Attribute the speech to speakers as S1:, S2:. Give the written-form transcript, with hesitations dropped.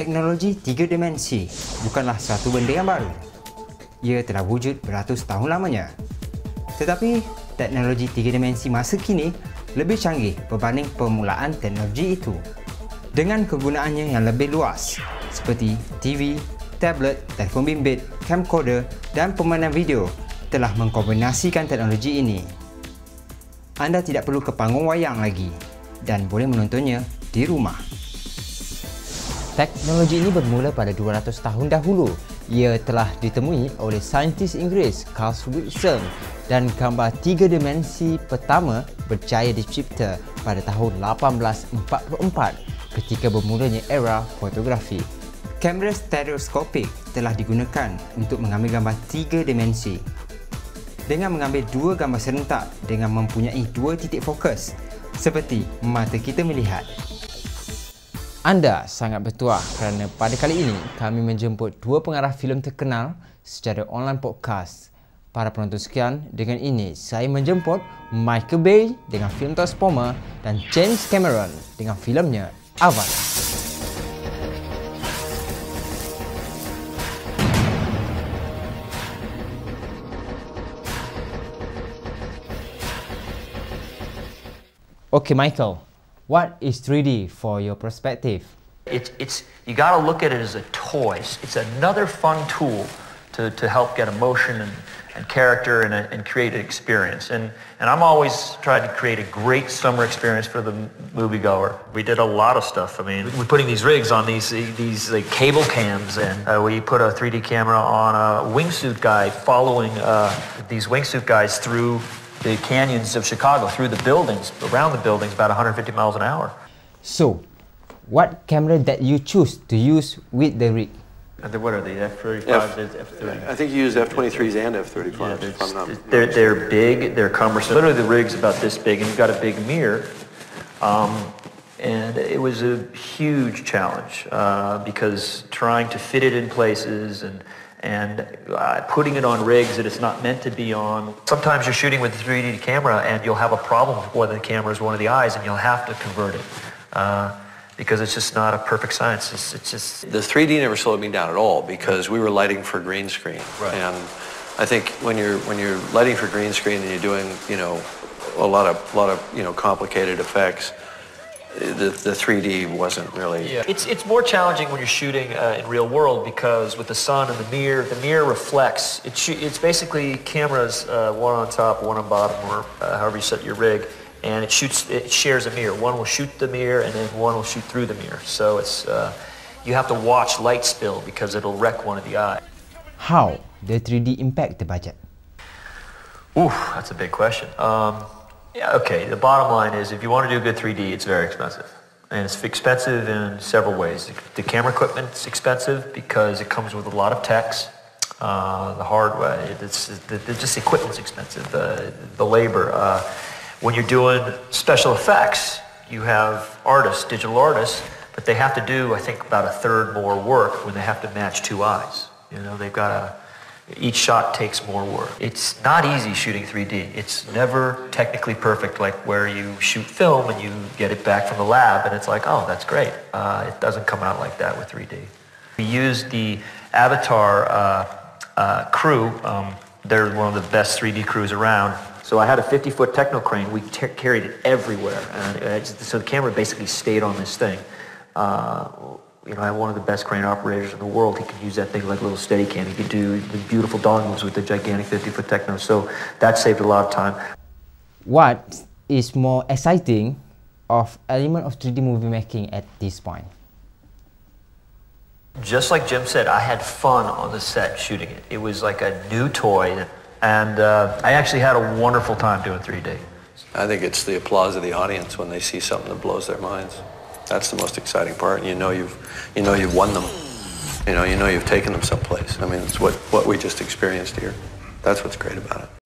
S1: Teknologi tiga dimensi bukanlah satu benda yang baru. Ia telah wujud beratus tahun lamanya. Tetapi, teknologi tiga dimensi masa kini lebih canggih berbanding permulaan teknologi itu. Dengan kegunaannya yang lebih luas, seperti TV, tablet, telefon bimbit, camcorder dan permainan video telah mengkombinasikan teknologi ini. Anda tidak perlu ke panggung wayang lagi dan boleh menontonnya di rumah. Teknologi ini bermula pada 200 tahun dahulu. Ia telah ditemui oleh saintis Inggeris Carl Wilson dan gambar tiga dimensi pertama berjaya dicipta pada tahun 1844 ketika bermulanya era fotografi. Kamera stereoskopik telah digunakan untuk mengambil gambar tiga dimensi. Dengan mengambil dua gambar serentak dengan mempunyai dua titik fokus, seperti mata kita melihat. Anda sangat bertuah kerana pada kali ini kami menjemput dua pengarah filem terkenal secara online podcast. Para penonton sekian, dengan ini saya menjemput Micheal Bay dengan filem Transformer dan James Cameron dengan filemnya Avatar. Okay, Micheal. What is 3D for your perspective?
S2: You got to look at it as a toy. It's another fun tool to help get emotion and character and create an experience. And I'm always trying to create a great summer experience for the moviegoer. We did a lot of stuff. I mean, we're putting these rigs on these like cable cams, and we put a 3D camera on a wingsuit guy following these wingsuit guys through the canyons of Chicago, through the buildings, around the buildings, about 150 miles an hour.
S1: So, what camera that you choose to use with the rig?
S2: What are they, F-35s, F-30?
S3: I think you use F-23s and F-35s, if I'm not
S2: they're big, they're cumbersome. Literally the rig's about this big, and you've got a big mirror. And it was a huge challenge because trying to fit it in places and putting it on rigs that it's not meant to be on. Sometimes you're shooting with a 3D camera and you'll have a problem with whether the camera is one of the eyes, and you'll have to convert it because it's just not a perfect science. It's just
S3: The 3D never slowed me down at all because we were lighting for green screen.
S2: Right.
S3: And I think when you're lighting for green screen and you're doing a lot of complicated effects, the 3D wasn't really...
S2: Yeah. It's more challenging when you're shooting in real world because with the sun and the mirror reflects. It's basically cameras, one on top, one on bottom, or however you set your rig, and it shares a mirror. One will shoot the mirror and then one will shoot through the mirror. So it's you have to watch light spill because it'll wreck one of the eyes.
S1: How the 3D impact the budget?
S2: Ooh, that's a big question. Yeah, okay, the bottom line is if you want to do good 3D, it's very expensive. And it's expensive in several ways. The camera equipment's expensive because it comes with a lot of techs. The hardware, just the equipment's expensive. The labor. When you're doing special effects, you have artists, digital artists, but they have to do, I think, about a third more work when they have to match two eyes. They've got to... Each shot takes more work. It's not easy shooting 3D. It's never technically perfect like where you shoot film and you get it back from the lab and it's like, oh, that's great. It doesn't come out like that with 3D. We used the Avatar crew. They're one of the best 3D crews around. So I had a 50-foot techno crane. We carried it everywhere. And so the camera basically stayed on this thing. I have one of the best crane operators in the world. He can use that thing like a little steady cam. He could do the beautiful dog moves with the gigantic 50-foot techno. So that saved a lot of time.
S1: What is more exciting of element of 3D movie making at this point?
S2: Just like Jim said, I had fun on the set shooting it. It was like a new toy, and I actually had a wonderful time doing 3D.
S3: I think it's the applause of the audience when they see something that blows their minds. That's the most exciting part. You've won them. You've taken them someplace. I mean, it's what we just experienced here. That's what's great about it.